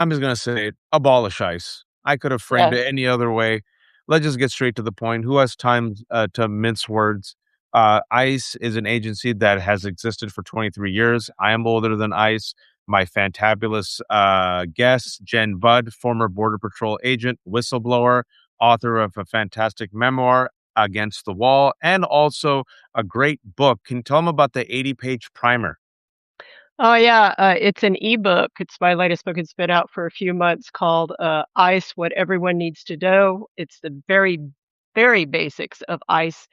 I'm just gonna say it, abolish ICE. I could have framed Yeah. it any other way. Let's just get straight to the point. Who has time to mince words? ICE is an agency that has existed for 23 years. I am older than ICE. My fantabulous guest, Jenn Budd, former Border Patrol agent, whistleblower, author of a fantastic memoir, Against the Wall, and also a great book. Can you tell them about the 80-page primer? Oh, yeah, it's an ebook. It's my latest book. It's been out for a few months called, ICE: What Everyone Needs to Know. It's the very, very basics of ICE,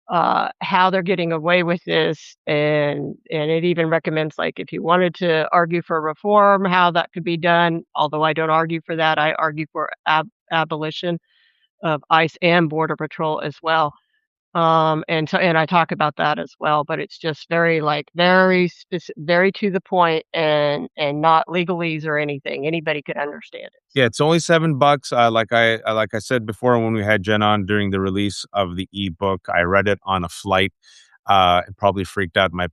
how they're getting away with this, and it even recommends, like, if you wanted to argue for reform, how that could be done, although I don't argue for that, I argue for abolition of ICE and Border Patrol as well. And I talk about that as well, but it's just very, like, very to the point and not legalese or anything. Anybody could understand it, Yeah, so it's only $7. Like I said before when we had Jen on during the release of the ebook, I read it on a flight. It probably freaked out my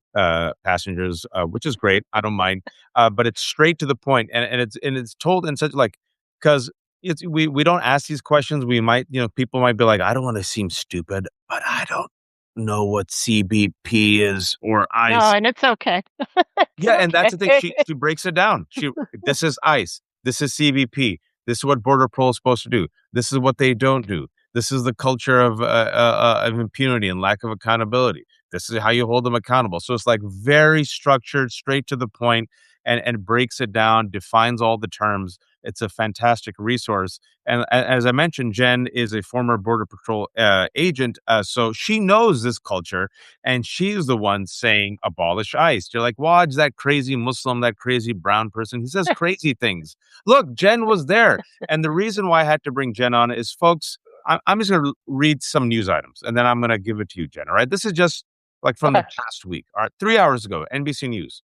passengers, which is great. I don't mind. But it's straight to the point, and it's told in such like because it's we don't ask these questions. We might people might be like, I don't want to seem stupid, but I don't know what CBP is or no, ICE. and it's okay. It's Yeah, and that's the thing. okay. She breaks it down. This is ICE. This is CBP. This is what Border Patrol is supposed to do. This is what they don't do. This is the culture of impunity and lack of accountability. This is how you hold them accountable. So it's like very structured, straight to the point, and breaks it down, defines all the terms. It's a fantastic resource. And as I mentioned, Jen is a former Border Patrol agent, so she knows this culture, and she's the one saying abolish ICE. You're like, Waj, that crazy Muslim, that crazy brown person, he says crazy things. Look, Jen was there. And the reason why I had to bring Jen on is, folks, I'm just going to read some news items and then I'm going to give it to you, Jen. All right. This is just like from the Okay. past week. All right. 3 hours ago, NBC News.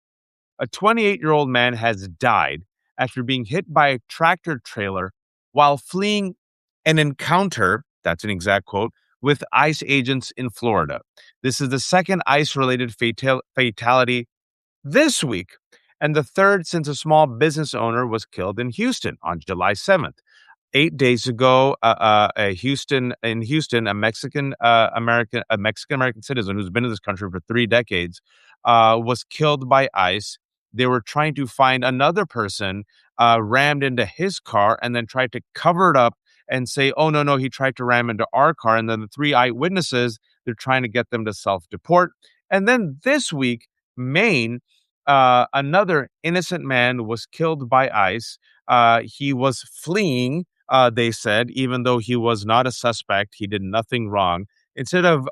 A 28-year-old man has died after being hit by a tractor trailer while fleeing an encounter, that's an exact quote, with ICE agents in Florida. This is the second ICE related fatality this week, and the third since a small business owner was killed in Houston on July 7th. 8 days ago, in Houston, a Mexican American citizen who's been in this country for 3 decades, was killed by ICE. They were trying to find another person, rammed into his car, and then tried to cover it up and say, "Oh no, no, he tried to ram into our car." And then the three eyewitnesses, they're trying to get them to self-deport. And then this week, Maine, another innocent man was killed by ICE. He was fleeing, they said, even though he was not a suspect, he did nothing wrong. Instead of,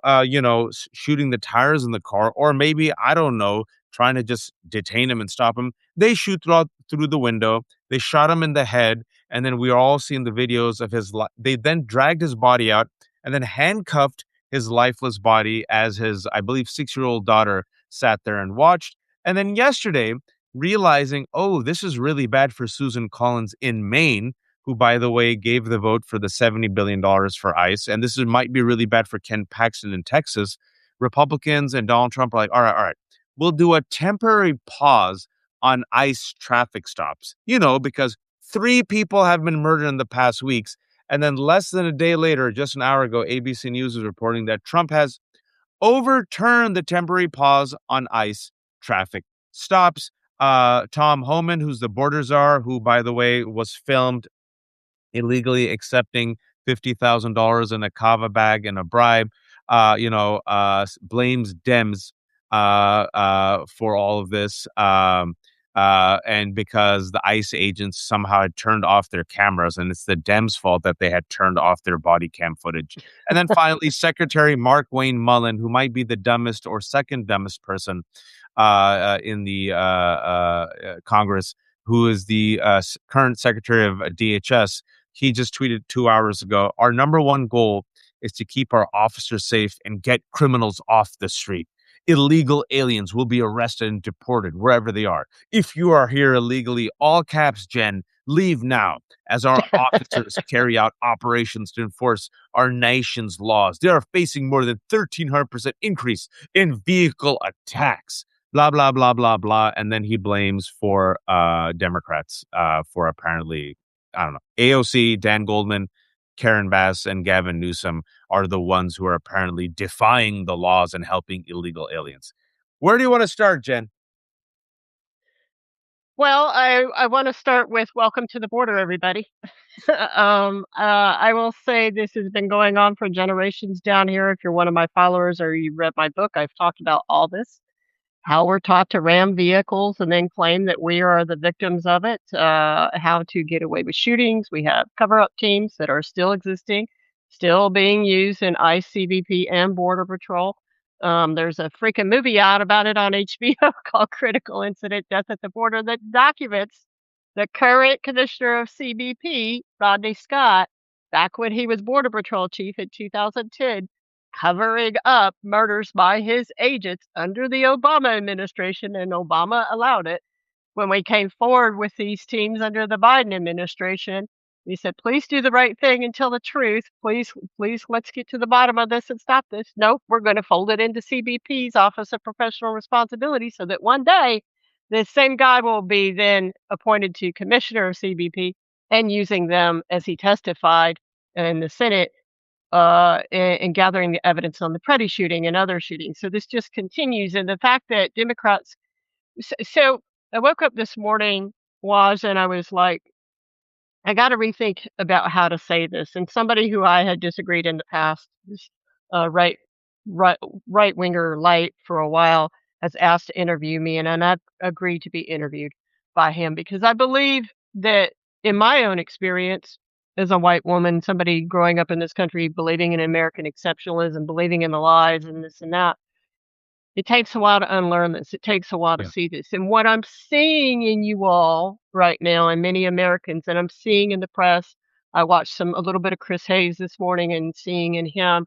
shooting the tires in the car, or maybe, I don't know, trying to just detain him and stop him, they shoot through the window. They shot him in the head. And then we are all seeing the videos of his life. They then dragged his body out and then handcuffed his lifeless body as his, I believe, 6-year-old daughter sat there and watched. And then yesterday, realizing, oh, this is really bad for Susan Collins in Maine, who, by the way, gave the vote for the $70 billion for ICE. And this might be really bad for Ken Paxton in Texas. Republicans and Donald Trump are like, all right, we'll do a temporary pause on ICE traffic stops, because three people have been murdered in the past weeks. And then less than a day later, just an hour ago, ABC News is reporting that Trump has overturned the temporary pause on ICE traffic stops. Tom Homan, who's the border czar, who, by the way, was filmed illegally accepting $50,000 in a kava bag and a bribe, blames Dems for all of this. And because the ICE agents somehow had turned off their cameras, and it's the Dems' fault that they had turned off their body cam footage. And then finally, Secretary Mark Wayne Mullen, who might be the dumbest or second dumbest person in the Congress, who is the current Secretary of DHS. He just tweeted 2 hours ago, our number one goal is to keep our officers safe and get criminals off the street. Illegal aliens will be arrested and deported wherever they are. If you are here illegally, all caps, Jen, leave now, as our officers carry out operations to enforce our nation's laws. They are facing more than 1,300% increase in vehicle attacks. blah blah blah blah blah, and then he blames for Democrats for apparently, I don't know, AOC, Dan Goldman, Karen Bass, and Gavin Newsom are the ones who are apparently defying the laws and helping illegal aliens. Where do you want to start, Jen? Well, I want to start with welcome to the border, everybody. I will say this has been going on for generations down here. If you're one of my followers or you read my book, I've talked about all this. How we're taught to ram vehicles and then claim that we are the victims of it, how to get away with shootings. We have cover up teams that are still existing, still being used in ICE, CBP, and Border Patrol. There's a freaking movie out about it on HBO called Critical Incident Death at the Border that documents the current commissioner of CBP, Rodney Scott, back when he was Border Patrol chief in 2010, covering up murders by his agents under the Obama administration, and Obama allowed it. When we came forward with these teams under the Biden administration, we said, please do the right thing and tell the truth. Please, let's get to the bottom of this and stop this. Nope, we're going to fold it into CBP's Office of Professional Responsibility so that one day this same guy will be then appointed to commissioner of CBP and using them as he testified in the Senate and gathering the evidence on the Preddy shooting and other shootings. So this just continues. And the fact that Democrats, so I woke up this morning, and I was like, I got to rethink about how to say this. And somebody who I had disagreed in the past, this right, right, right winger light for a while, has asked to interview me, and I've agreed to be interviewed by him because I believe that in my own experience as a white woman, somebody growing up in this country, believing in American exceptionalism, believing in the lies and this and that, it takes a while to unlearn this. It takes a while to Yeah. see this. And what I'm seeing in you all right now, and many Americans, and I'm seeing in the press, I watched a little bit of Chris Hayes this morning, and seeing in him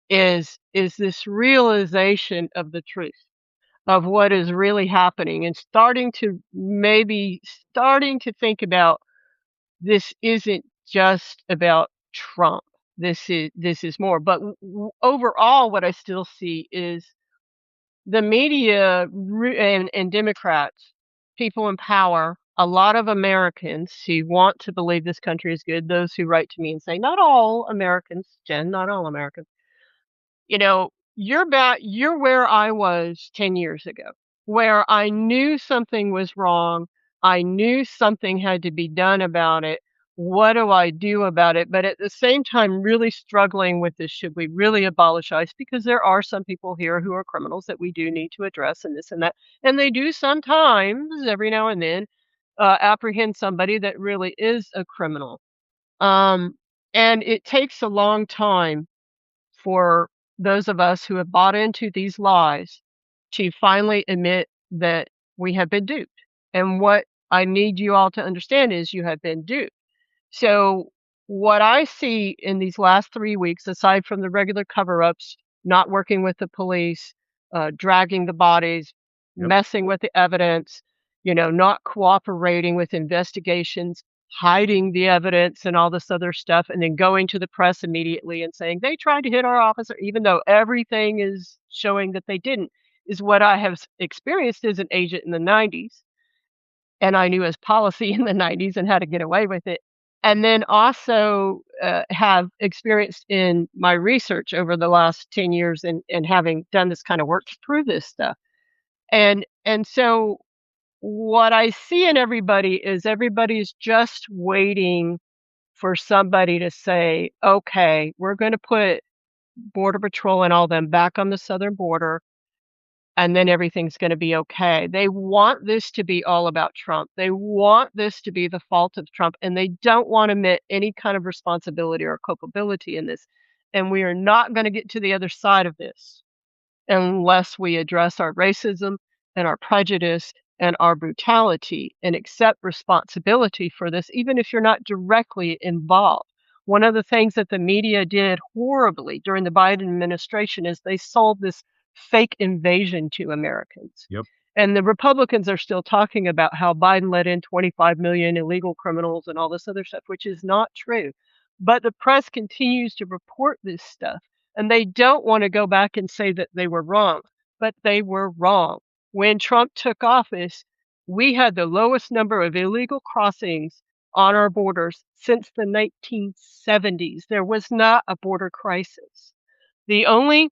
is this realization of the truth of what is really happening, and starting to think about this isn't just about Trump. This is more. But overall, what I still see is the media and Democrats, people in power, a lot of Americans who want to believe this country is good, those who write to me and say, not all Americans, Jen, not all Americans, you're where I was 10 years ago, where I knew something was wrong. I knew something had to be done about it. What do I do about it? But at the same time, really struggling with this. Should we really abolish ICE? Because there are some people here who are criminals that we do need to address, and this and that. And they do sometimes, every now and then, apprehend somebody that really is a criminal. Um, and it takes a long time for those of us who have bought into these lies to finally admit that we have been duped. And what I need you all to understand is you have been duped. So, what I see in these last 3 weeks, aside from the regular cover-ups, not working with the police, dragging the bodies, Yep. messing with the evidence, not cooperating with investigations, hiding the evidence and all this other stuff, and then going to the press immediately and saying, "They tried to hit our officer," even though everything is showing that they didn't, is what I have experienced as an agent in the '90s, and I knew as policy in the '90s and how to get away with it. And then also, have experienced in my research over the last 10 years and having done this kind of work to prove this stuff. And so what I see in everybody is everybody's just waiting for somebody to say, "Okay, we're gonna put Border Patrol and all them back on the southern border, and then everything's gonna be okay." They want this to be all about Trump. They want this to be the fault of Trump, and they don't wanna admit any kind of responsibility or culpability in this, and we are not gonna get to the other side of this unless we address our racism and our prejudice and our brutality and accept responsibility for this, even if you're not directly involved. One of the things that the media did horribly during the Biden administration is they sold this fake invasion to Americans. Yep. And the Republicans are still talking about how Biden let in 25 million illegal criminals and all this other stuff, which is not true. But the press continues to report this stuff, and they don't want to go back and say that they were wrong, but they were wrong. when Trump took office, we had the lowest number of illegal crossings on our borders since the 1970s. There was not a border crisis. The only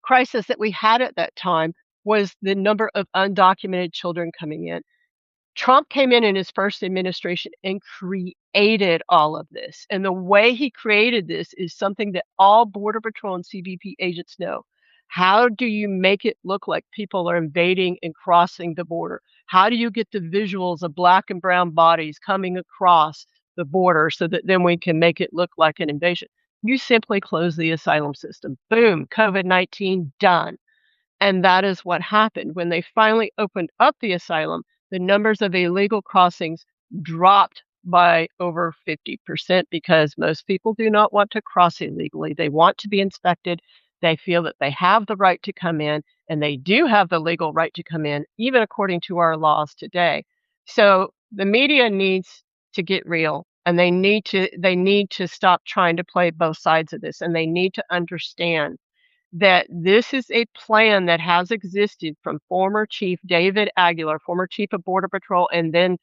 crisis that we had at that time was the number of undocumented children coming in. Trump came in his first administration and created all of this. And the way he created this is something that all Border Patrol and CBP agents know. How do you make it look like people are invading and crossing the border? How do you get the visuals of black and brown bodies coming across the border so that then we can make it look like an invasion? You simply close the asylum system. Boom, COVID-19 done. And that is what happened. When they finally opened up the asylum, the numbers of illegal crossings dropped by over 50% because most people do not want to cross illegally. They want to be inspected. They feel that they have the right to come in, and they do have the legal right to come in, even according to our laws today. So the media needs to get real, and they need to stop trying to play both sides of this, and they need to understand that this is a plan that has existed from former Chief David Aguilar, former Chief of Border Patrol, and then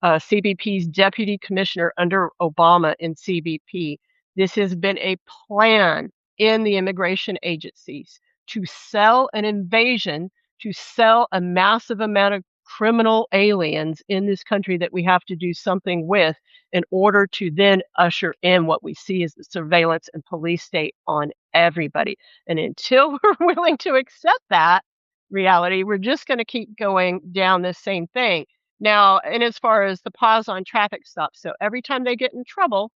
CBP's Deputy Commissioner under Obama in CBP. This has been a plan in the immigration agencies to sell an invasion, to sell a massive amount of criminal aliens in this country that we have to do something with in order to then usher in what we see as the surveillance and police state on everybody. And until we're willing to accept that reality, we're just going to keep going down this same thing. Now, and as far as the pause on traffic stops, so every time they get in trouble,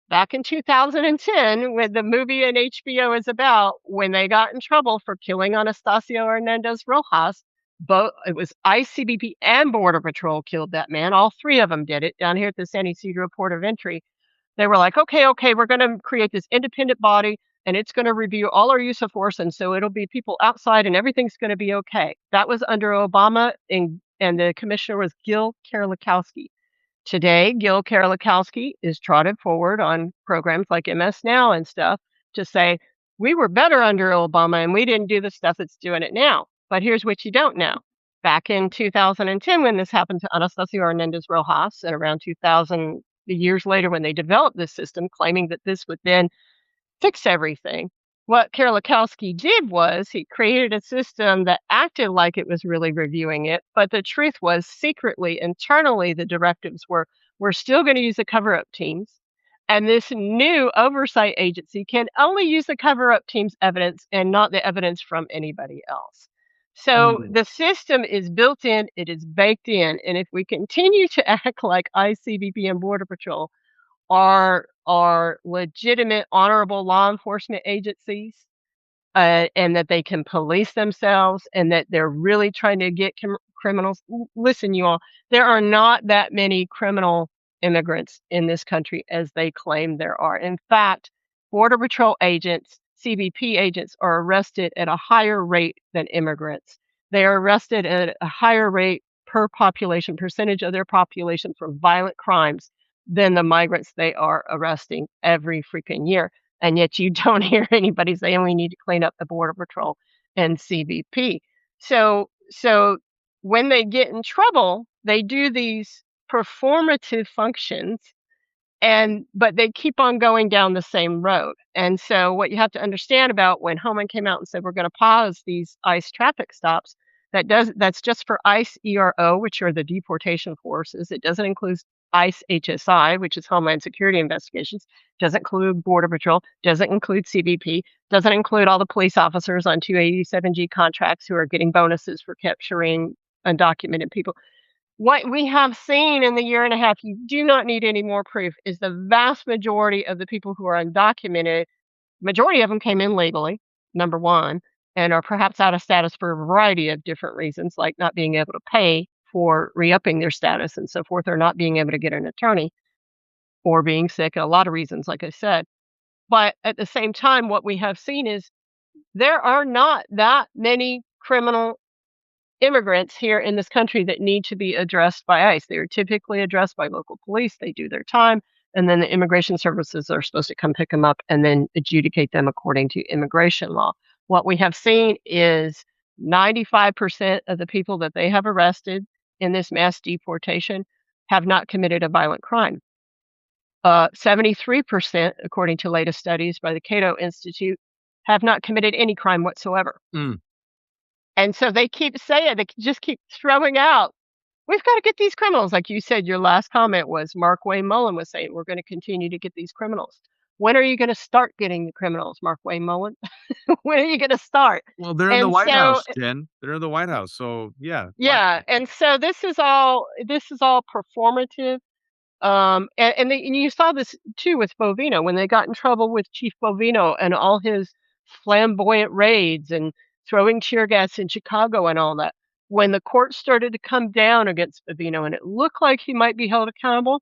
back in 2010, when the movie and HBO is about, when they got in trouble for killing Anastasio Hernandez Rojas, both it was ICE, CBP, and Border Patrol killed that man. All three of them did it down here at the San Ysidro Port of Entry. They were like, okay, we're going to create this independent body, and it's going to review all our use of force, and so it'll be people outside, and everything's going to be okay. That was under Obama, and the commissioner was Gil Kerlikowske. Today, Gil Kerlikowske is trotted forward on programs like MS Now and stuff to say, we were better under Obama and we didn't do the stuff that's doing it now. But here's what you don't know. Back in 2010, when this happened to Anastasio Hernandez Rojas, and around 2000, the years later when they developed this system, claiming that this would then fix everything. What Kerlikowske did was he created a system that acted like it was really reviewing it, but the truth was secretly, internally, the directives were, we're still going to use the cover-up teams, and this new oversight agency can only use the cover-up team's evidence and not the evidence from anybody else. So the system is built in, it is baked in, and if we continue to act like ICBP and Border Patrol are legitimate, honorable law enforcement agencies, and that they can police themselves, and that they're really trying to get criminals. Listen, you all, there are not that many criminal immigrants in this country as they claim there are. In fact, Border Patrol agents, CBP agents are arrested at a higher rate than immigrants. They are arrested at a higher rate per population, percentage of their population for violent crimes than the migrants they are arresting every freaking year. And yet you don't hear anybody saying we need to clean up the Border Patrol and CBP. So when they get in trouble, they do these performative functions, but they keep on going down the same road. And so what you have to understand about when Homan came out and said we're going to pause these ICE traffic stops, that's just for ICE ERO, which are the deportation forces. It doesn't include ICE HSI, which is Homeland Security Investigations, doesn't include Border Patrol, doesn't include CBP, doesn't include all the police officers on 287G contracts who are getting bonuses for capturing undocumented people. What we have seen in the year and a half, you do not need any more proof, is the vast majority of the people who are undocumented, majority of them came in legally, number one, and are perhaps out of status for a variety of different reasons, like not being able to pay for re-upping their status and so forth, or not being able to get an attorney, or being sick, a lot of reasons, like I said. But at the same time, what we have seen is there are not that many criminal immigrants here in this country that need to be addressed by ICE. They are typically addressed by local police. They do their time, and then the immigration services are supposed to come pick them up and then adjudicate them according to immigration law. What we have seen is 95% of the people that they have arrested in this mass deportation have not committed a violent crime. 73%, according to latest studies by the Cato Institute, have not committed any crime whatsoever. Mm. And so they keep saying, they just keep throwing out, we've got to get these criminals. Like you said, your last comment was Mark Wayne Mullen was saying, we're going to continue to get these criminals. When are you going to start getting the criminals, Mark Wayne Mullen? When are you going to start? Well, they're in the And White so, House, Jen. They're in the White House. So yeah, why? yeah, and so this is all performative. And you saw this too with Bovino when they got in trouble with Chief Bovino and all his flamboyant raids and throwing tear gas in Chicago and all that. When the court started to come down against Bovino and it looked like he might be held accountable,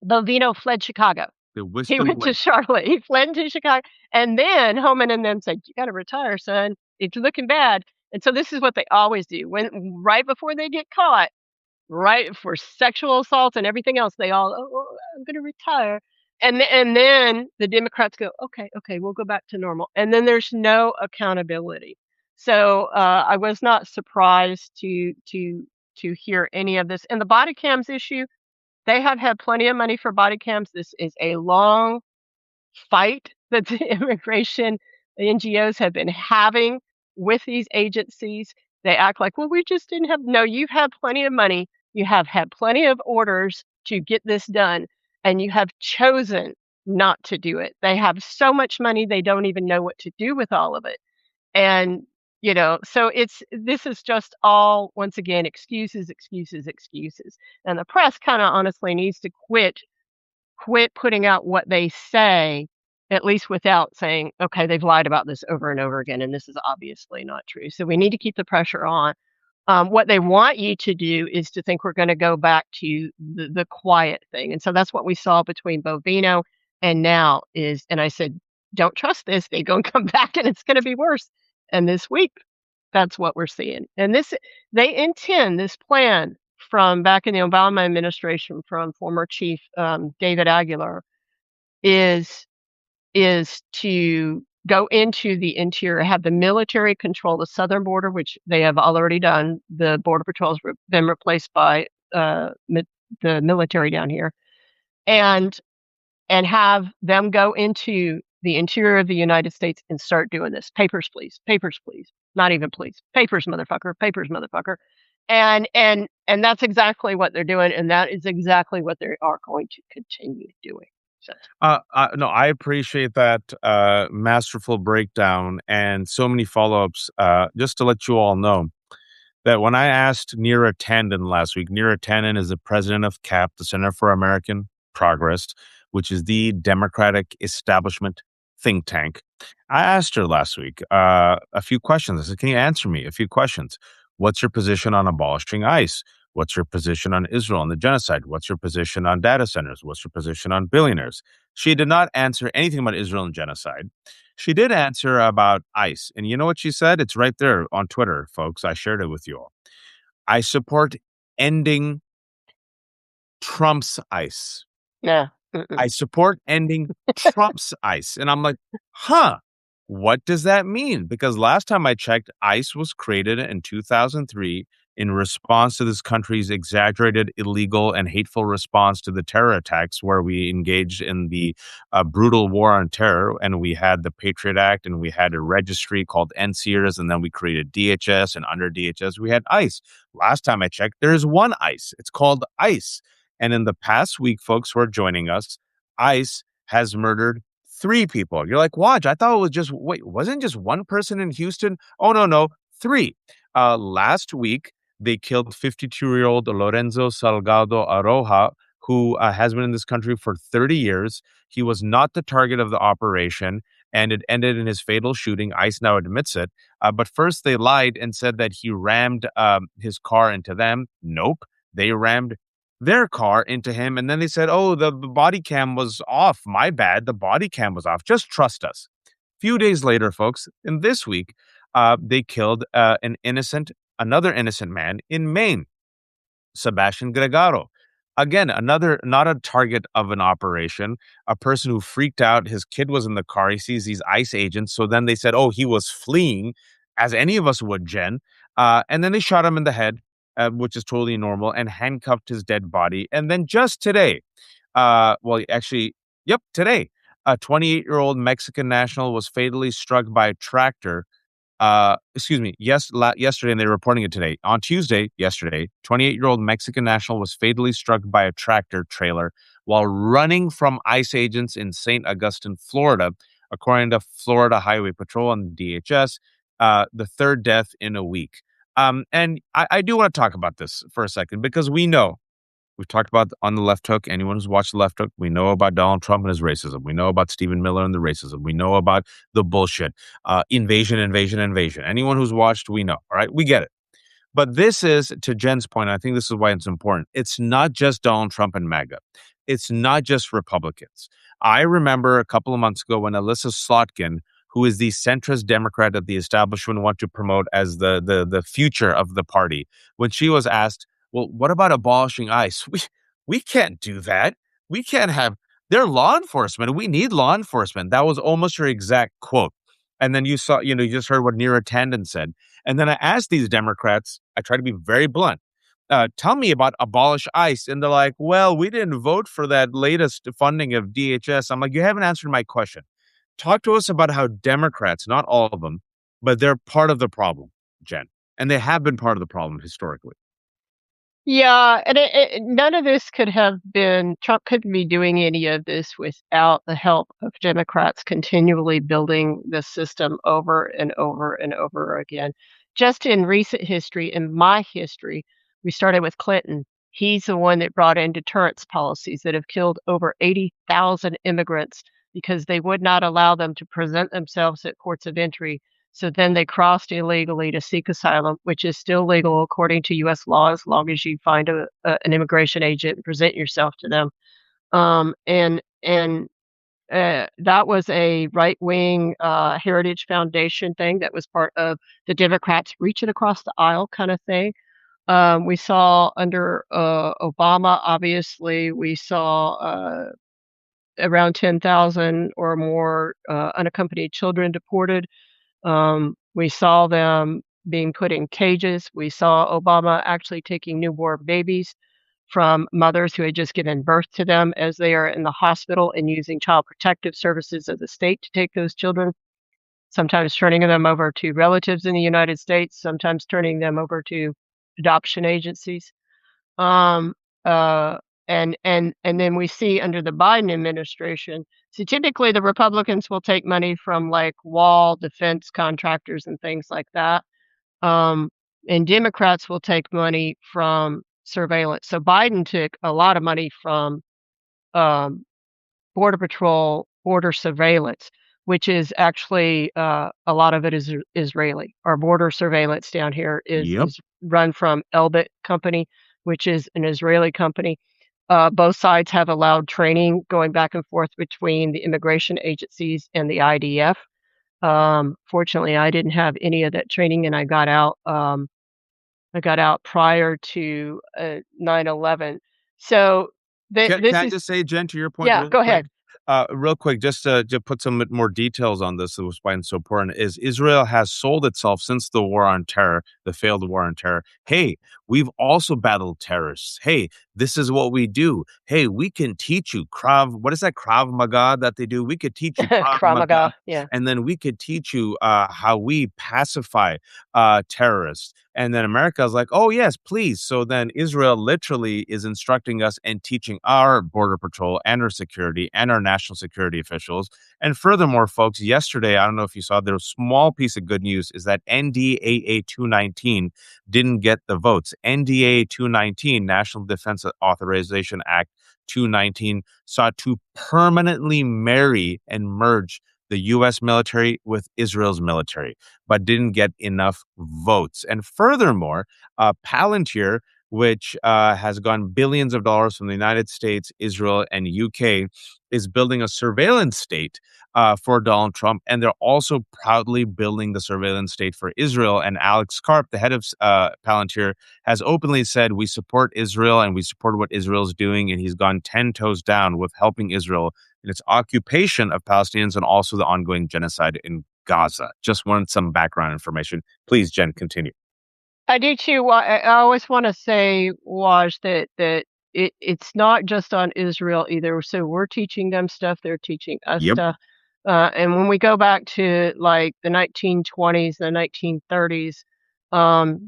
Bovino fled Chicago. They whisked He him went away. to Charlotte. He fled into Chicago. And then Homan and them said, "You gotta retire, son. It's looking bad." And so this is what they always do. When right before they get caught, right, for sexual assault and everything else, they all, "Oh, I'm gonna retire." And then the Democrats go, "Okay, okay, we'll go back to normal." And then there's no accountability. So, I was not surprised to hear any of this. And the body cams issue, they have had plenty of money for body cams. This is a long fight that the immigration NGOs have been having with these agencies. They act like, well, we just didn't have. No, you've had plenty of money. You have had plenty of orders to get this done, and you have chosen not to do it. They have so much money, they don't even know what to do with all of it. And, so this is just all, once again, excuses, excuses, excuses. And the press kind of honestly needs to quit putting out what they say, at least without saying, "Okay, they've lied about this over and over again, and this is obviously not true." So we need to keep the pressure on. What they want you to do is to think we're gonna go back to the quiet thing, and so that's what we saw between Bovino and now is, and I said, "Don't trust this, they're gonna come back and it's gonna be worse." And this week, that's what we're seeing. And they intend this plan from back in the Obama administration from former Chief, David Aguilar is to go into the interior, have the military control the southern border, which they have already done. The border patrol's been replaced by, the military down here, and have them go into the interior of the United States and start doing this. Papers, please. Papers, please. Not even please. Papers, motherfucker. Papers, motherfucker. And that's exactly what they're doing, and that is exactly what they are going to continue doing. So, No, I appreciate that masterful breakdown and so many follow-ups. Just to let you all know that when I asked Neera Tanden last week, Neera Tanden is the president of CAP, the Center for American Progress, which is the Democratic establishment think tank. I asked her last week a few questions. I said, "Can you answer me a few questions? What's your position on abolishing ICE? What's your position on Israel and the genocide? What's your position on data centers? What's your position on billionaires?" She did not answer anything about Israel and genocide. She did answer about ICE. And you know what she said? It's right there on Twitter, folks. I shared it with you all. "I support ending Trump's ICE. no. Mm-mm. I support ending Trump's ICE." And I'm like, huh, what does that mean? Because last time I checked, ICE was created in 2003 in response to this country's exaggerated, illegal, and hateful response to the terror attacks, where we engaged in the brutal war on terror. And we had the Patriot Act, and we had a registry called NSEERS, and then we created DHS, and under DHS, we had ICE. Last time I checked, there is one ICE. It's called ICE. And in the past week, folks who are joining us, ICE has murdered 3 people. You're like, Waj, I thought it was just, wait, wasn't just one person in Houston? Oh, no, 3. Last week, they killed 52-year-old Lorenzo Salgado Aroja, who has been in this country for 30 years. He was not the target of the operation, and it ended in his fatal shooting. ICE now admits it. But first, they lied and said that he rammed his car into them. Nope. They rammed their car into him, and then they said, "Oh, the body cam was off. My bad. The body cam was off. Just trust us." Few days later, folks, in this week, they killed another innocent man in Maine, Sebastian Gregaro. Again, another not a target of an operation, a person who freaked out. His kid was in the car. He sees these ICE agents. So then they said, "Oh, he was fleeing." as any of us would, Jen. And then they shot him in the head, which is totally normal, and handcuffed his dead body. And then just today, well, actually, yep, today, a 28-year-old Mexican national was fatally struck by a tractor. Excuse me, yesterday, and they're reporting it today. On Tuesday, yesterday, 28-year-old Mexican national was fatally struck by a tractor trailer while running from ICE agents in St. Augustine, Florida, according to Florida Highway Patrol and DHS, the third death in a week. And I do want to talk about this for a second because we know we've talked about on the left hook. Anyone who's watched the left hook, we know about Donald Trump and his racism. We know about Stephen Miller and the racism. We know about the bullshit, invasion, invasion, invasion. Anyone who's watched, we know. All right, we get it. But this is, to Jen's point, I think this is why it's important. It's not just Donald Trump and MAGA. It's not just Republicans. I remember a couple of months ago when Alyssa Slotkin, who is the centrist Democrat that the establishment want to promote as the future of the party, when she was asked, well, what about abolishing ICE? We can't do that. We can't have, they're law enforcement. We need law enforcement. That was almost her exact quote. And then you saw, you just heard what Neera Tanden said. And then I asked these Democrats, I try to be very blunt, tell me about abolish ICE. And they're like, well, we didn't vote for that latest funding of DHS. I'm like, you haven't answered my question. Talk to us about how Democrats, not all of them, but they're part of the problem, Jen. And they have been part of the problem historically. Yeah, and none of this could have been Trump couldn't be doing any of this without the help of Democrats continually building the system over and over and over again. Just in recent history, in my history, we started with Clinton. He's the one that brought in deterrence policies that have killed over 80,000 immigrants because they would not allow them to present themselves at ports of entry, so then they crossed illegally to seek asylum, which is still legal according to U.S. law as long as you find an immigration agent and present yourself to them. And that was a right wing Heritage Foundation thing that was part of the Democrats reaching across the aisle kind of thing. We saw under Obama, obviously, we saw around 10,000 or more unaccompanied children deported. We saw them being put in cages. We saw Obama actually taking newborn babies from mothers who had just given birth to them as they are in the hospital and using child protective services of the state to take those children, sometimes turning them over to relatives in the United States, sometimes turning them over to adoption agencies. Um, uh, and then we see under the Biden administration, so typically the Republicans will take money from like wall defense contractors and things like that. And Democrats will take money from surveillance. So Biden took a lot of money from um, Border Patrol, border surveillance, which is actually a lot of it is Israeli. Our border surveillance down here Yep. is run from Elbit Company, which is an Israeli company. Both sides have allowed training going back and forth between the immigration agencies and the IDF. Fortunately, I didn't have any of that training, and I got out. I got out prior to 9/11. So Can this I is just say, Jen, to your point, yeah. Go ahead. real quick, just to put some more details on this, that was why it's so important, is Israel has sold itself since the war on terror, the failed war on terror. Hey, we've also battled terrorists. Hey, this is what we do. Hey, we can teach you what is that Krav Maga that they do? We could teach you Krav Krav Maga, Maga. Yeah. and then we could teach you how we pacify terrorists. And then America is like, oh, yes, please. So then Israel literally is instructing us and teaching our Border Patrol and our security and our national security officials. And furthermore, folks, yesterday, I don't know if you saw, there was a small piece of good news is that NDAA 219 didn't get the votes. NDAA 219, National Defense Authorization Act 219, sought to permanently marry and merge the U.S. military with Israel's military, but didn't get enough votes. And furthermore, Palantir, which has gone billions of dollars from the United States, Israel, and UK, is building a surveillance state for Donald Trump. And they're also proudly building the surveillance state for Israel. And Alex Karp, the head of Palantir, has openly said, we support Israel and we support what Israel's doing. And he's gone 10 toes down with helping Israel in its occupation of Palestinians and also the ongoing genocide in Gaza. Just wanted some background information. Please, Jen, continue. I do too. I always want to say, Waj, that it's not just on Israel either. So we're teaching them stuff; they're teaching us Yep. stuff. And when we go back to like the 1920s, the 1930s,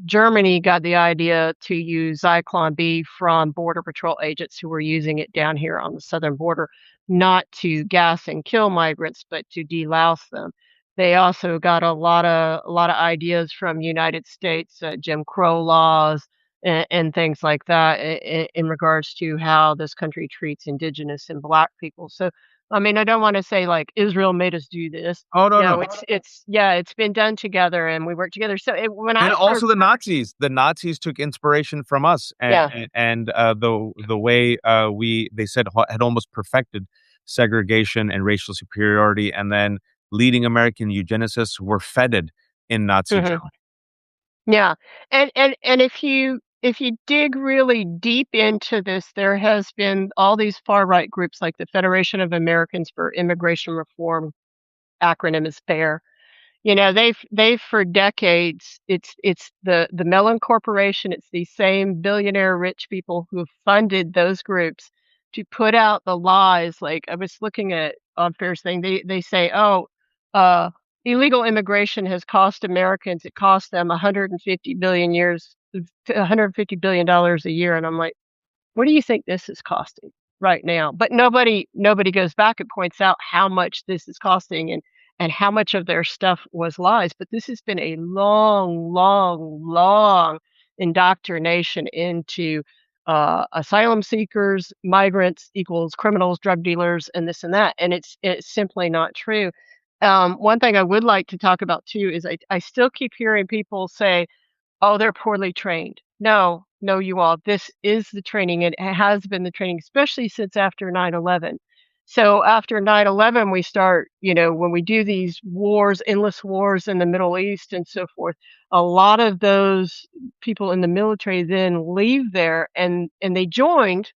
Germany got the idea to use Zyklon B from Border Patrol agents who were using it down here on the southern border, not to gas and kill migrants, but to delouse them. They also got a lot of ideas from United States, Jim Crow laws and things like that in regards to how this country treats indigenous and black people. So, I mean, I don't want to say like Israel made us do this. Oh, no, No, no. it's yeah, it's been done together and we work together. So when And I started, also the Nazis. The Nazis took inspiration from us, yeah. the way we they said had almost perfected segregation and racial superiority, and then leading American eugenicists were feted in Nazi Mhm. Germany. Yeah. And if you dig really deep into this, there has been all these far right groups like the Federation of Americans for Immigration Reform, acronym is FAIR. You know, they've for decades, it's the Mellon Corporation, it's these same billionaire rich people who have funded those groups to put out the lies. Like I was looking at on Fair's thing, they say, "Oh, uh, illegal immigration has cost Americans, it cost them 150 billion years, $150 billion a year." And I'm like, what do you think this is costing right now? But nobody goes back and points out how much this is costing and how much of their stuff was lies. But this has been a long, long, long indoctrination into asylum seekers, migrants equals criminals, drug dealers, and this and that. And it's simply not true. One thing I would like to talk about too is I still keep hearing people say, "Oh, they're poorly trained." No, no, you all. This is the training. It has been the training, especially since after 9/11. So after 9/11, we start, when we do these wars, endless wars in the Middle East and so forth, a lot of those people in the military then leave there and they joined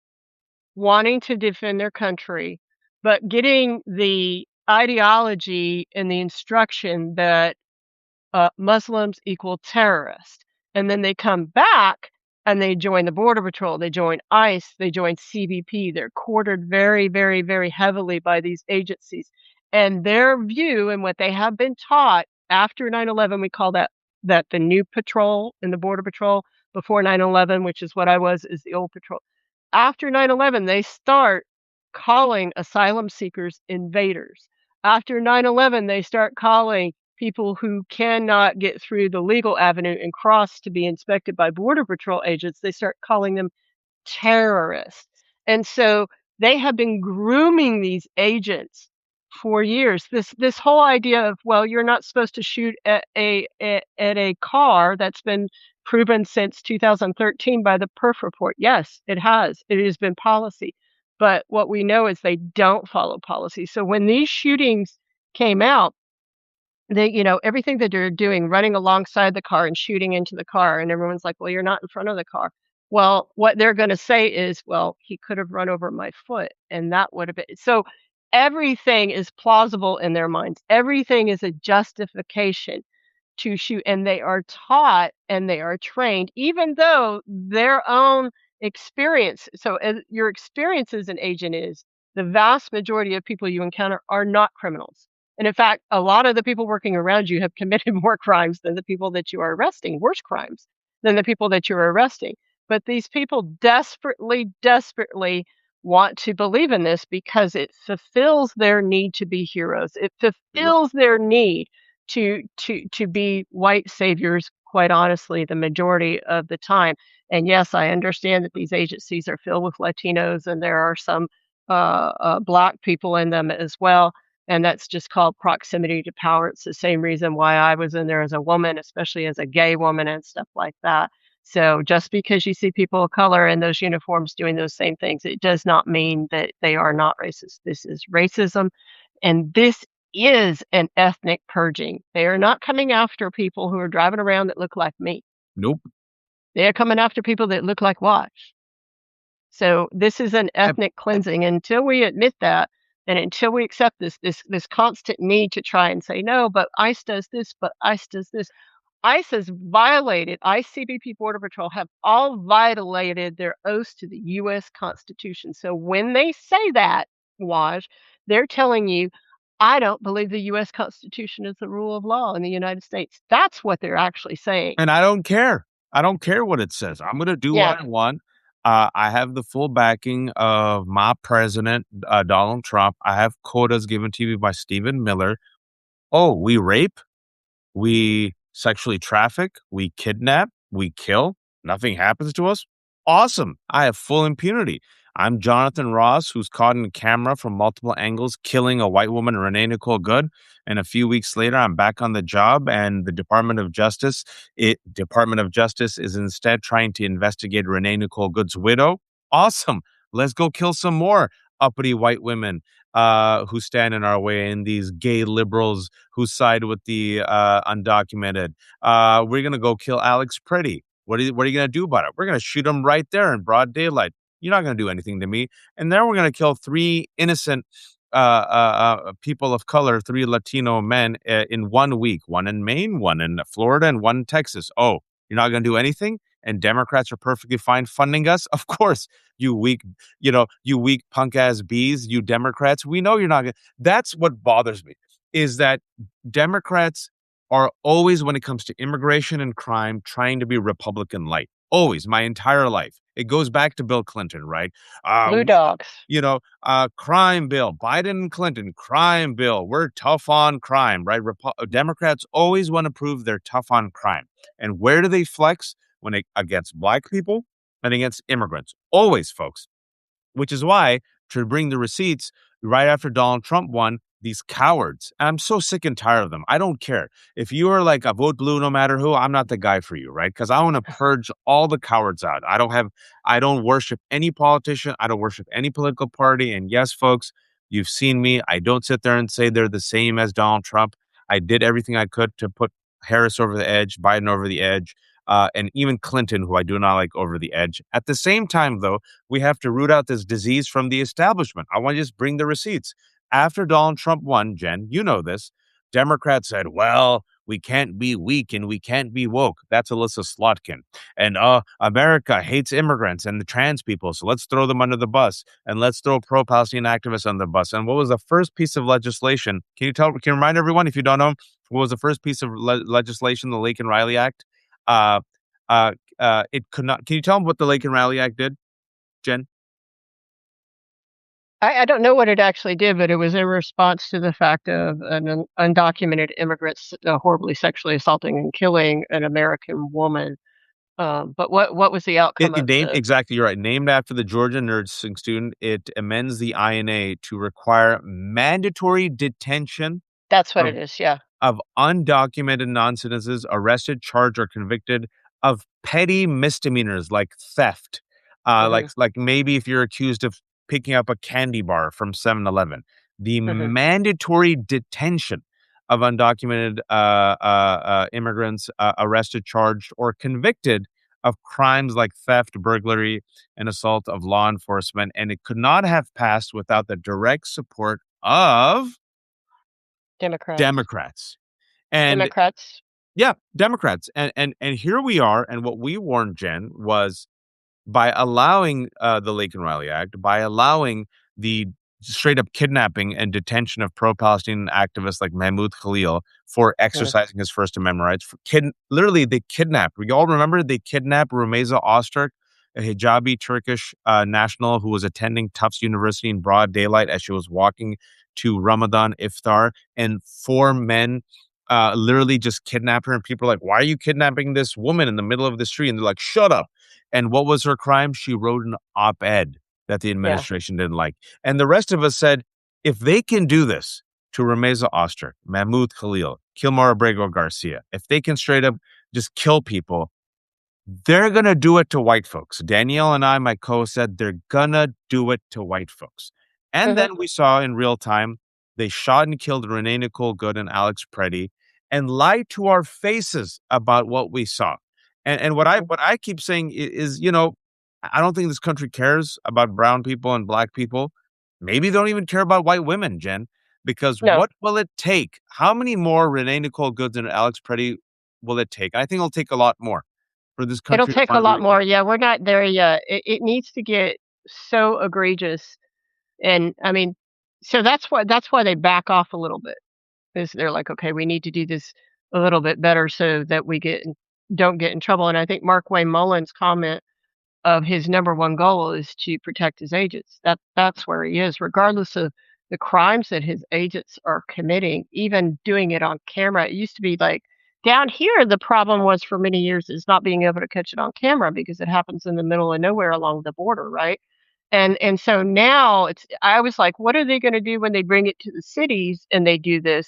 wanting to defend their country, but getting the ideology and the instruction that Muslims equal terrorist. And then they come back and they join the Border Patrol, they join ICE, they join CBP. They're quartered very, very, very heavily by these agencies. And their view and what they have been taught after 9/11, we call that the new patrol in the Border Patrol. Before 9/11, which is what I was, is the old patrol. After 9/11, they start calling asylum seekers invaders. After 9/11, they start calling people who cannot get through the legal avenue and cross to be inspected by Border Patrol agents, they start calling them terrorists. And so they have been grooming these agents for years. This whole idea of, well, you're not supposed to shoot at a car that's been proven since 2013 by the perf report. Yes, it has. It has been policy. But what we know is they don't follow policy. So when these shootings came out, everything that they're doing, running alongside the car and shooting into the car, and everyone's like, "Well, you're not in front of the car." Well, what they're gonna say is, "Well, he could have run over my foot, and that would have been." So everything is plausible in their minds. Everything is a justification to shoot, and they are taught and they are trained, even though their own experience. So, as your experience as an agent is, the vast majority of people you encounter are not criminals. And in fact, a lot of the people working around you have committed more crimes than the people that you are arresting, worse crimes than the people that you're arresting. But these people desperately, desperately want to believe in this because it fulfills their need to be heroes. It fulfills their need to be white saviors, quite honestly, the majority of the time. And yes, I understand that these agencies are filled with Latinos and there are some black people in them as well. And that's just called proximity to power. It's the same reason why I was in there as a woman, especially as a gay woman and stuff like that. So just because you see people of color in those uniforms doing those same things, it does not mean that they are not racist. This is racism, and this is an ethnic purging. They are not coming after people who are driving around that look like me. Nope. They are coming after people that look like Watch. So this is an And, ethnic cleansing. Until we admit that, And until we accept this constant need to try and say, no, but ICE does this, but ICE does this. ICE has violated, ICE, CBP, Border Patrol have all violated their oaths to the US Constitution. So when they say that, Waj, they're telling you, I don't believe the US Constitution is the rule of law in the United States. That's what they're actually saying. And I don't care. I don't care what it says. I'm gonna do Yeah. what I want. I have the full backing of my president, Donald Trump. I have quotas given to me by Stephen Miller. Oh, we rape, we sexually traffic, we kidnap, we kill. Nothing happens to us. Awesome. I have full impunity. I'm Jonathan Ross, who's caught in camera from multiple angles killing a white woman, Renee Nicole Good. And a few weeks later, I'm back on the job, and the Department of Justice is instead trying to investigate Renee Nicole Good's widow. Awesome. Let's go kill some more uppity white women who stand in our way, and these gay liberals who side with the undocumented. We're gonna go kill Alex Pretty. What are you gonna do about it? We're gonna shoot him right there in broad daylight. You're not gonna do anything to me. And then we're gonna kill three innocent people of color, three Latino men in 1 week. One in Maine, one in Florida, and one in Texas. Oh, you're not gonna do anything? And Democrats are perfectly fine funding us? Of course, you weak, you weak punk ass bees, you Democrats. We know you're not gonna. That's what bothers me, is that Democrats are always, when it comes to immigration and crime, trying to be Republican light. Always, my entire life. It goes back to Bill Clinton, right? Blue dogs. Crime bill, Biden and Clinton, crime bill. We're tough on crime, right? Democrats always want to prove they're tough on crime. And where do they flex? Against black people and against immigrants. Always, folks. Which is why, to bring the receipts, right after Donald Trump won, these cowards, and I'm so sick and tired of them. I don't care. If you are like a vote blue no matter who, I'm not the guy for you, right? Because I want to purge all the cowards out. I don't worship any politician. I don't worship any political party. And yes, folks, you've seen me. I don't sit there and say they're the same as Donald Trump. I did everything I could to put Harris over the edge, Biden over the edge, and even Clinton, who I do not like, over the edge. At the same time, though, we have to root out this disease from the establishment. I want to just bring the receipts. After Donald Trump won, Jen, you know this, Democrats said, well, we can't be weak and we can't be woke. That's Alyssa Slotkin. And America hates immigrants and the trans people, so let's throw them under the bus and let's throw pro-Palestinian activists under the bus. And what was the first piece of legislation? Can you remind everyone, if you don't know, what was the first piece of legislation, the Lake and Riley Act? Uh, it could not. Can you tell them what the Lake and Riley Act did, Jen? I don't know what it actually did, but it was in response to the fact of an undocumented immigrants horribly sexually assaulting and killing an American woman. But what was the outcome of the? Exactly, you're right. Named after the Georgia nursing student, it amends the INA to require mandatory detention That's what of it is. Yeah. of undocumented non-citizens arrested, charged, or convicted of petty misdemeanors like theft. Hmm. Like maybe if you're accused of picking up a candy bar from 7-Eleven, the Hmm. mandatory detention of undocumented immigrants arrested, charged, or convicted of crimes like theft, burglary, and assault of law enforcement. And it could not have passed without the direct support of Democrats. Democrats. And Democrats. yeah, Democrats. And here we are. And what we warned, Jen, was by allowing the Lake and Riley Act, by allowing the straight up kidnapping and detention of pro-Palestinian activists like Mahmoud Khalil for Mhm. exercising his First Amendment rights. Literally, they kidnapped. We all remember they kidnapped Rumeysa Öztürk, a hijabi Turkish national who was attending Tufts University in broad daylight as she was walking to Ramadan iftar, and four men literally just kidnapped her. And people are like, "Why are you kidnapping this woman in the middle of the street?" And they're like, "Shut up." And what was her crime? She wrote an op-ed that the Yeah. administration didn't like. And the rest of us said, if they can do this to Rumeysa Öztürk, Mahmoud Khalil, Kilmar Abrego Garcia, if they can straight up just kill people, they're going to do it to white folks. Danielle and I, my co-host, said they're going to do it to white folks. And Hmm. then we saw in real time, they shot and killed Renee Nicole Good and Alex Preddy and lied to our faces about what we saw. And Hmm. what I keep saying is, I don't think this country cares about brown people and black people. Maybe they don't even care about white women, Jen, because No, what will it take? How many more Renee Nicole Goods and Alex Preddy will it take? I think it'll take a lot more for this it'll country to take a lot finally. more. Yeah, we're not there yet. It needs to get so egregious, and I mean, so that's why they back off a little bit. Is they're like, okay, we need to do this a little bit better so that don't get in trouble. And I think Mark Wayne Mullins' comment of his number one goal is to protect his agents. That's where he is, regardless of the crimes that his agents are committing, even doing it on camera. It used to be like down here, the problem was for many years is not being able to catch it on camera because it happens in the middle of nowhere along the border, right? And so now I was like, what are they going to do when they bring it to the cities and they do the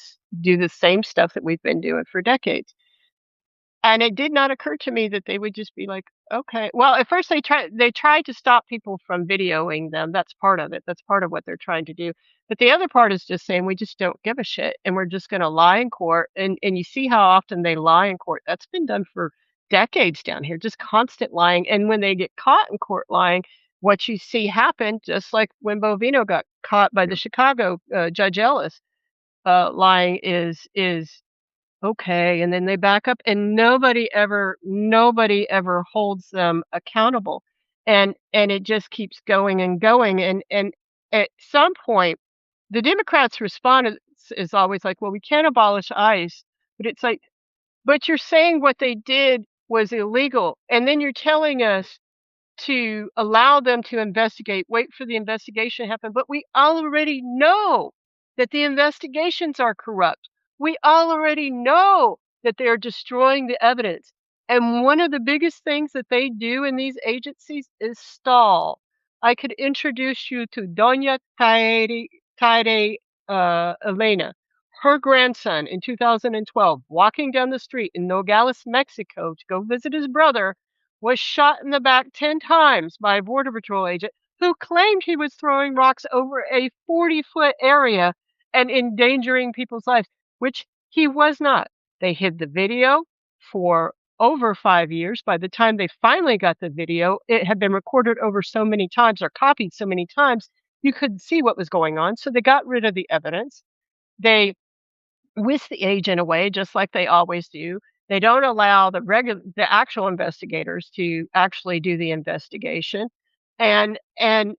same stuff that we've been doing for decades? And it did not occur to me that they would just be like, "Okay." Well, at first they tried to stop people from videoing them, that's part of it, that's part of what they're trying to do. But the other part is just saying, "We just don't give a shit, and we're just gonna lie in court," and you see how often they lie in court. That's been done for decades down here, just constant lying, and when they get caught in court lying, what you see happen, just like when Bovino got caught by the Chicago, Judge Ellis, lying is okay, and then they back up and nobody ever holds them accountable. And it just keeps going and going, and at some point, the Democrats' response is always like, "Well, we can't abolish ICE." But it's like, "But you're saying what they did was illegal, and then you're telling us to allow them to investigate, wait for the investigation to happen, but we already know that the investigations are corrupt. We already know that they're destroying the evidence. And one of the biggest things that they do in these agencies is stall. I could introduce you to Doña Taire Elena. Her grandson in 2012, walking down the street in Nogales, Mexico to go visit his brother, was shot in the back 10 times by a Border Patrol agent who claimed he was throwing rocks over a 40-foot area and endangering people's lives, which he was not. They hid the video for over 5 years. By the time they finally got the video, it had been recorded over so many times or copied so many times, you couldn't see what was going on. So they got rid of the evidence. They whisk the agent away just like they always do. They don't allow the actual investigators to actually do the investigation, and and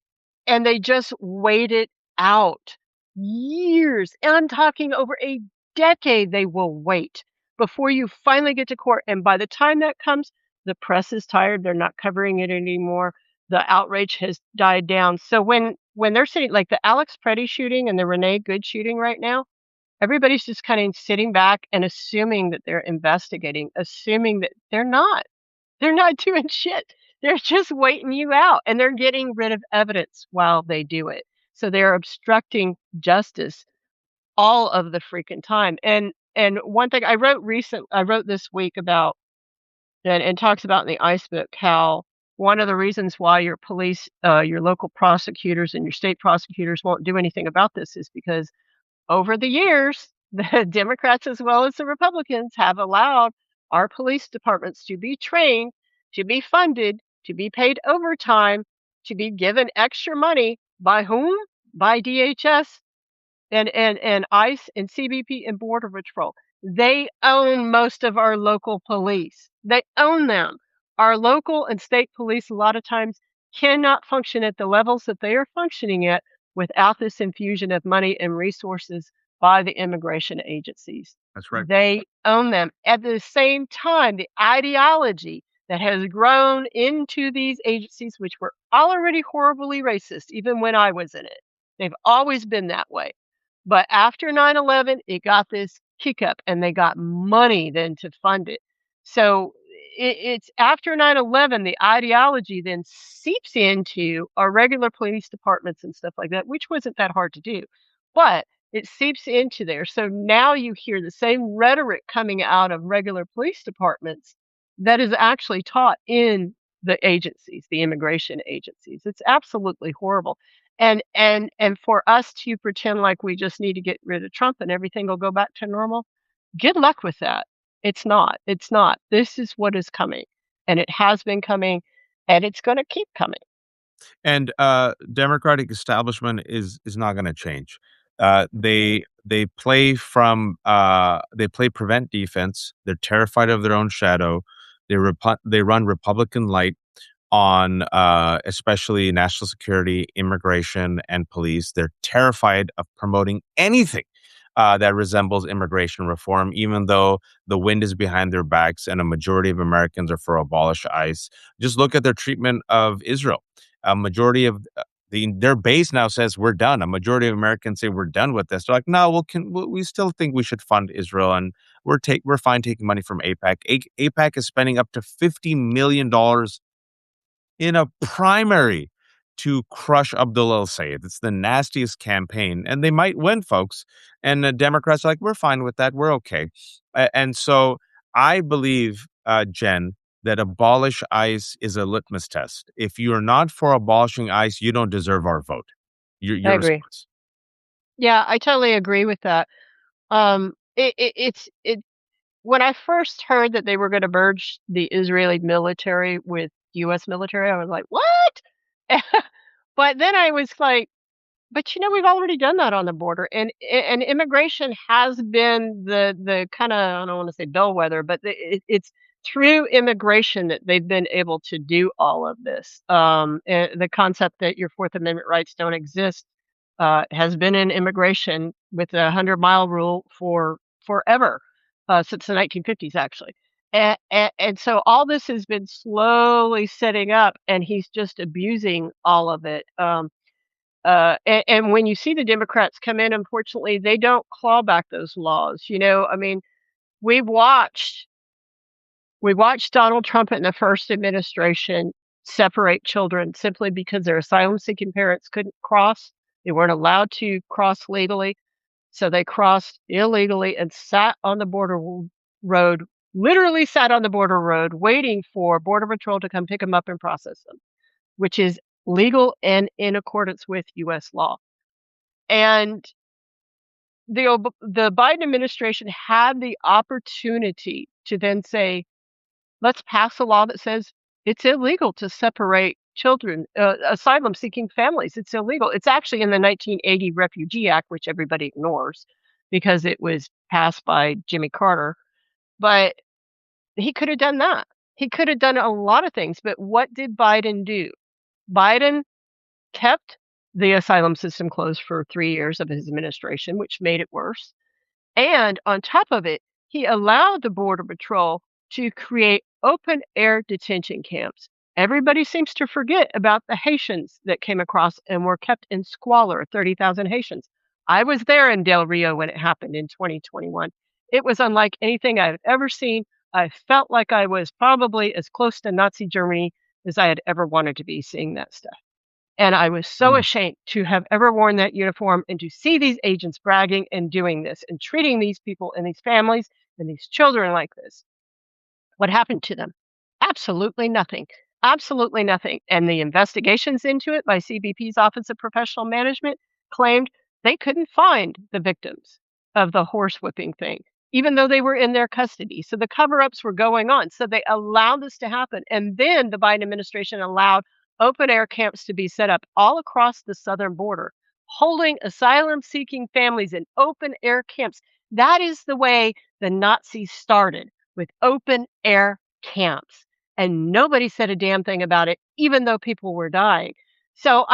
and they just wait it out. Years, and I'm talking over a decade they will wait before you finally get to court, and by the time that comes, the press is tired, they're not covering it anymore, the outrage has died down. So when they're sitting like the Alex Preddy shooting and the Renee Good shooting right now, everybody's just kind of sitting back and assuming that they're investigating, assuming that they're not. They're not doing shit. They're just waiting you out, and they're getting rid of evidence while they do it. So they're obstructing justice all of the freaking time. And one thing I wrote this week about and talks about in the ICE book how one of the reasons why your police, your local prosecutors and your state prosecutors won't do anything about this is because over the years, the Democrats as well as the Republicans have allowed our police departments to be trained, to be funded, to be paid overtime, to be given extra money by whom? By DHS and ICE and CBP and Border Patrol. They own most of our local police. They own them. Our local and state police a lot of times cannot function at the levels that they are functioning at without this infusion of money and resources by the immigration agencies. That's right. They own them. At the same time, the ideology that has grown into these agencies, which were already horribly racist, even when I was in it, they've always been that way, but after 9/11, it got this kick up and they got money then to fund it. So it's after 9/11, the ideology then seeps into our regular police departments and stuff like that, which wasn't that hard to do, but it seeps into there. So now you hear the same rhetoric coming out of regular police departments that is actually taught in the agencies, the immigration agencies. It's absolutely horrible. And for us to pretend like we just need to get rid of Trump and everything will go back to normal, good luck with that. It's not. It's not. This is what is coming, and it has been coming, and it's gonna keep coming. And Democratic establishment is not going to change. They play prevent defense. They're terrified of their own shadow. They run Republican light on especially national security, immigration, and police. They're terrified of promoting anything that resembles immigration reform, even though the wind is behind their backs and a majority of Americans are for abolish ICE. Just look at their treatment of Israel. A majority of their base now says we're done. A majority of Americans say we're done with this. They're like, no, we still think we should fund Israel, and we're fine taking money from APAC. APAC is spending up to $50 million in a primary to crush Abdullah al-Sayed. It's the nastiest campaign, and they might win, folks. And the Democrats are like, we're fine with that. We're okay. And so I believe, Jen, that abolish ICE is a litmus test. If you're not for abolishing ICE, you don't deserve our vote. I Your agree. response. Yeah, I totally agree with that. It when I first heard that they were gonna merge the Israeli military with US military, I was like, "What?" But then I was like, but, we've already done that on the border, and immigration has been the kinda, I don't wanna say bellwether, but it's through immigration that they've been able to do all of this. The concept that your Fourth Amendment rights don't exist, has been in immigration with the 100-mile rule for forever, since the 1950s, actually. And so all this has been slowly setting up, and he's just abusing all of it. And when you see the Democrats come in, unfortunately, they don't claw back those laws. I mean, we watched we watched Donald Trump in the first administration separate children simply because their asylum-seeking parents couldn't cross. They weren't allowed to cross legally, so they crossed illegally and sat on the road, literally sat on the border road, waiting for Border Patrol to come pick them up and process them, which is legal and in accordance with US law. And the Biden administration had the opportunity to then say, "Let's pass a law that says it's illegal to separate children, asylum-seeking families. It's illegal." It's actually in the 1980 Refugee Act, which everybody ignores because it was passed by Jimmy Carter, but he could have done that. He could have done a lot of things, but what did Biden do? Biden kept the asylum system closed for 3 years of his administration, which made it worse. And on top of it, he allowed the Border Patrol to create open air detention camps. Everybody seems to forget about the Haitians that came across and were kept in squalor, 30,000 Haitians. I was there in Del Rio when it happened in 2021. It was unlike anything I've ever seen. I felt like I was probably as close to Nazi Germany as I had ever wanted to be seeing that stuff. And I was so Mm. ashamed to have ever worn that uniform and to see these agents bragging and doing this and treating these people and these families and these children like this. What happened to them? Absolutely nothing. Absolutely nothing. And the investigations into it by CBP's Office of Professional Management claimed they couldn't find the victims of the horsewhipping thing, even though they were in their custody. So the cover ups were going on. So they allowed this to happen. And then the Biden administration allowed open air camps to be set up all across the southern border, holding asylum seeking families in open air camps. That is the way the Nazis started, with open air camps. And nobody said a damn thing about it, even though people were dying. So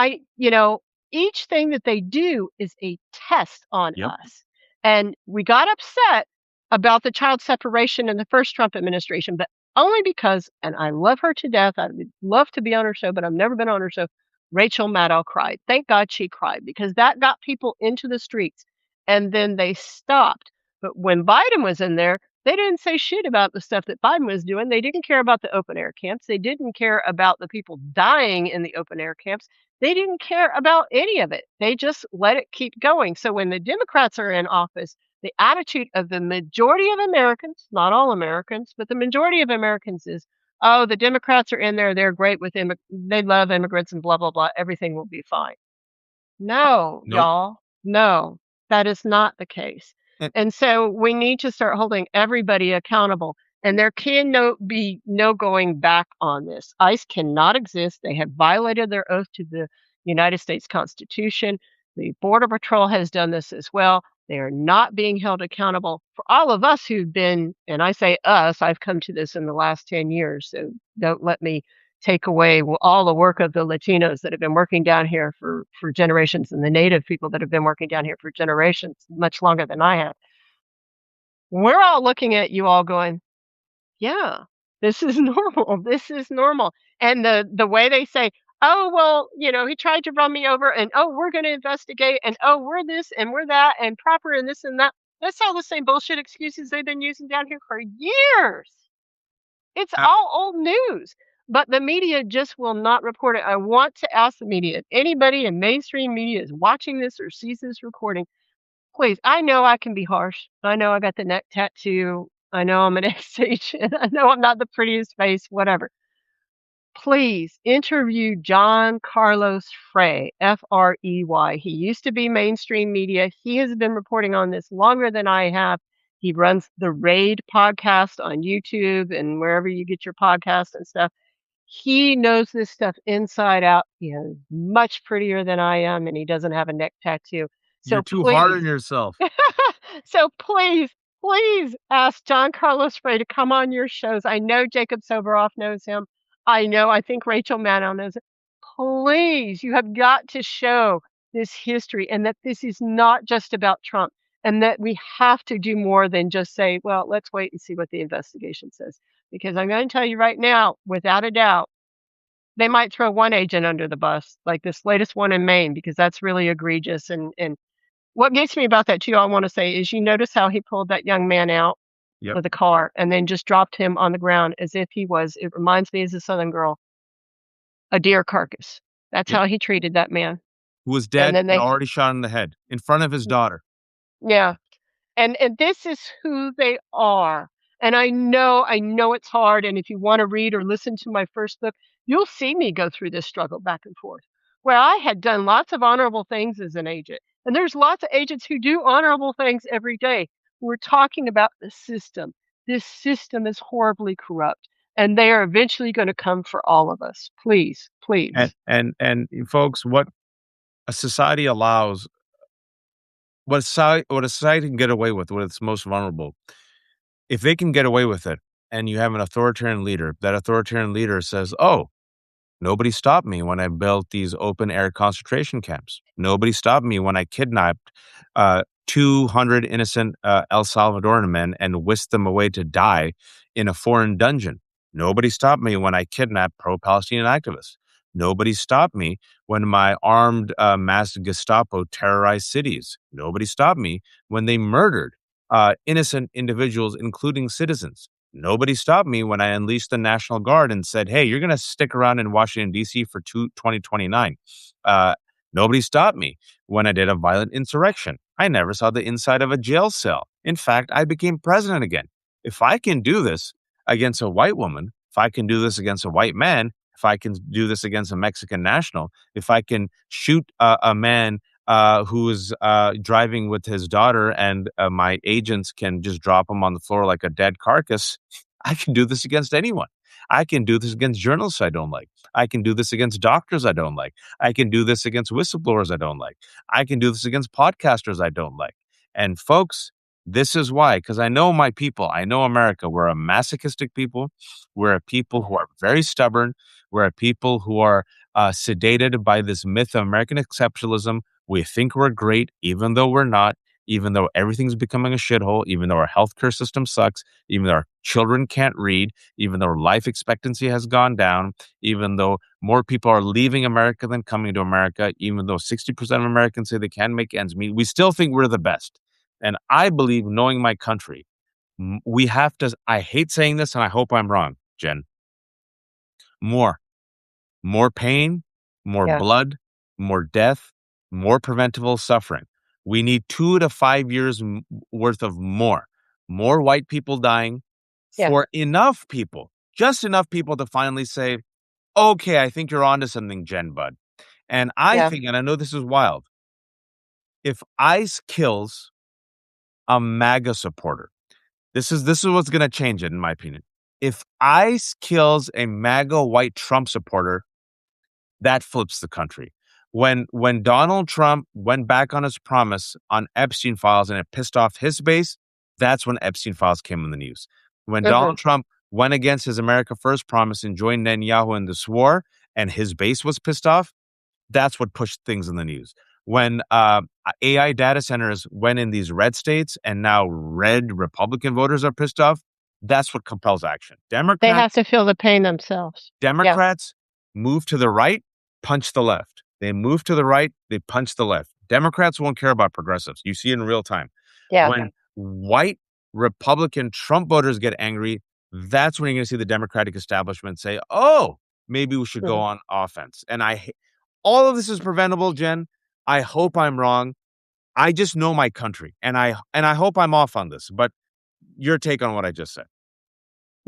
each thing that they do is a test on Yep. us. And we got upset about the child separation in the first Trump administration, but only because, and I love her to death. I would love to be on her show, but I've never been on her show. Rachel Maddow cried. Thank God she cried because that got people into the streets and then they stopped. But when Biden was in there, they didn't say shit about the stuff that Biden was doing. They didn't care about the open air camps. They didn't care about the people dying in the open air camps. They didn't care about any of it. They just let it keep going. So when the Democrats are in office, the attitude of the majority of Americans, not all Americans, but the majority of Americans is, oh, the Democrats are in there. They're great with they love immigrants and blah, blah, blah. Everything will be fine. No, Nope. y'all. No, that is not the case. And And so we need to start holding everybody accountable. And there can be no going back on this. ICE cannot exist. They have violated their oath to the United States Constitution. The Border Patrol has done this as well. They are not being held accountable. For all of us who've been, and I say us, I've come to this in the last 10 years, so don't let me take away all the work of the Latinos that have been working down here for generations, and the Native people that have been working down here for generations, much longer than I have. We're all looking at you all going, yeah, this is normal. This is normal. And the way they say, "Oh, well, he tried to run me over, and oh, we're going to investigate, and oh, we're this and we're that, and proper and this and that." That's all the same bullshit excuses they've been using down here for years. It's Uh, all old news, but the media just will not report it. I want to ask the media, if anybody in mainstream media is watching this or sees this recording, please, I know I can be harsh. I know I got the neck tattoo. I know I'm an ex-agent. I know I'm not the prettiest face, whatever. Please interview John Carlos Frey, Frey. He used to be mainstream media. He has been reporting on this longer than I have. He runs the Raid podcast on YouTube and wherever you get your podcasts and stuff. He knows this stuff inside out. He is much prettier than I am, and he doesn't have a neck tattoo. you're So too hard please, on yourself. so please, please ask John Carlos Frey to come on your shows. I know Jacob Soboroff knows him. I think Rachel Maddow knows it. Please, you have got to show this history and that this is not just about Trump and that we have to do more than just say, well, let's wait and see what the investigation says. Because I'm going to tell you right now, without a doubt, they might throw one agent under the bus, like this latest one in Maine, because that's really egregious. And what gets me about that too, I want to say, is you notice how he pulled that young man out Yep. of the car and then just dropped him on the ground as if he was, it reminds me as a Southern girl, a deer carcass. That's Yep. how he treated that man. Who was And dead then and they, already shot in the head in front of his daughter. yeah. And this is who they are. And I know it's hard, and if you wanna read or listen to my first book, you'll see me go through this struggle back and forth, where I had done lots of honorable things as an agent, and there's lots of agents who do honorable things every day. We're talking about the system. This system is horribly corrupt, and they are eventually gonna come for all of us. Please, And please. and folks, what a society allows, what a society can get away with, when it's most vulnerable, if they can get away with it, and you have an authoritarian leader, that authoritarian leader says, "Oh, nobody stopped me when I built these open air concentration camps. Nobody stopped me when I kidnapped 200 innocent El Salvadoran men and whisked them away to die in a foreign dungeon. Nobody stopped me when I kidnapped pro Palestinian activists. Nobody stopped me when my armed masked Gestapo terrorized cities. Nobody stopped me when they murdered innocent individuals, including citizens. Nobody stopped me when I unleashed the National Guard and said, hey, you're going to stick around in Washington, D.C. for 2029. Uh, Nobody stopped me when I did a violent insurrection. I never saw the inside of a jail cell. In fact, I became president again. If I can do this against a white woman, if I can do this against a white man, if I can do this against a Mexican national, if I can shoot a man who is driving with his daughter, and my agents can just drop him on the floor like a dead carcass, I can do this against anyone. I can do this against journalists I don't like. I can do this against doctors I don't like. I can do this against whistleblowers I don't like. I can do this against podcasters I don't like. And folks, this is why, because I know my people, I know America. We're a masochistic people. We're a people who are very stubborn. We're a people who are sedated by this myth of American exceptionalism. We think we're great, even though we're not, even though everything's becoming a shithole, even though our healthcare system sucks, even though our children can't read, even though our life expectancy has gone down, even though more people are leaving America than coming to America, even though 60% of Americans say they can't make ends meet, we still think we're the best. And I believe, knowing my country, we have to, I hate saying this and I hope I'm wrong, Jen, more. More pain, more Yeah, blood, more death, more preventable suffering. We need 2 to 5 years worth of more white people dying yeah, for enough people, just enough people to finally say, okay, I think you're onto something, Jenn Budd. And I yeah, think, and I know this is wild, if ICE kills a MAGA supporter, This is what's going to change it, in my opinion. If ICE kills a MAGA white Trump supporter, that flips the country. When Donald Trump went back on his promise on Epstein files and it pissed off his base, that's when Epstein files came in the news. When Mhm. Donald Trump went against his America First promise and joined Netanyahu in this war, and his base was pissed off, that's what pushed things in the news. When AI data centers went in these red states and now red Republican voters are pissed off, that's what compels action. They have to feel the pain themselves. Yeah, Democrats move to the right, punch the left. They move to the right, they punch the left. Democrats won't care about progressives. You see it in real time. yeah. When white Republican Trump voters get angry, that's when you're going to see the Democratic establishment say, "Oh, maybe we should go Mhm. on offense." And all of this is preventable, Jen. I hope I'm wrong. I just know my country, and I hope I'm off on this. But your take on what I just said?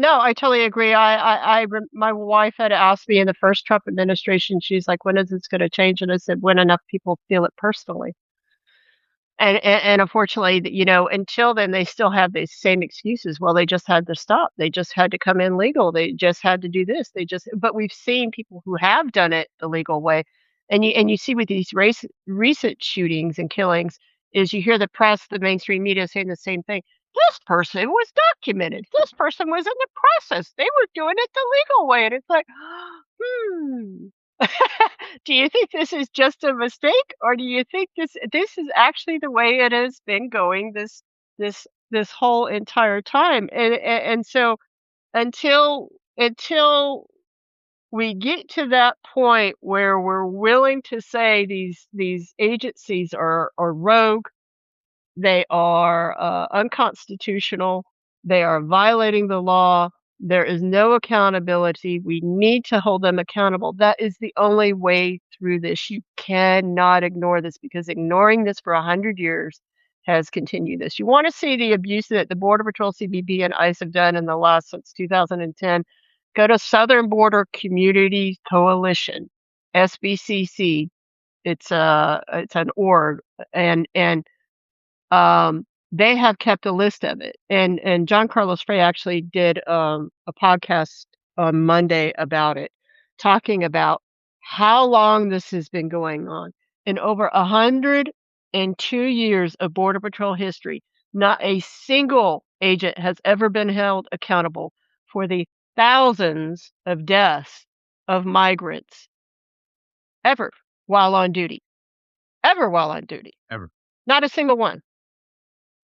No, I totally agree. My wife had asked me in the first Trump administration, she's like, "When is this gonna change?" And I said, "When enough people feel it personally." And unfortunately, until then, they still have these same excuses. Well, they just had to stop. They just had to come in legal. They just had to do this. But we've seen people who have done it the legal way, and you see with these recent shootings and killings, is you hear the press, the mainstream media saying the same thing. This person was documented. This person was in the process. They were doing it the legal way, and it's like, hmm. Do you think this is just a mistake, or do you think this is actually the way it has been going this whole entire time? And so until we get to that point where we're willing to say these agencies are rogue, they are, unconstitutional. They are violating the law. There is no accountability. We need to hold them accountable. That is the only way through this. You cannot ignore this because ignoring this for 100 years has continued this. You want to see the abuse that the Border Patrol, CBP, and ICE have done in the last since 2010. Go to Southern Border Community Coalition, SBCC. It's an org, and they have kept a list of it, and John Carlos Frey actually did, a podcast on Monday about it, talking about how long this has been going on. In over 102 years of Border Patrol history, not a single agent has ever been held accountable for the thousands of deaths of migrants ever while on duty, ever while on duty. Ever. Not a single one.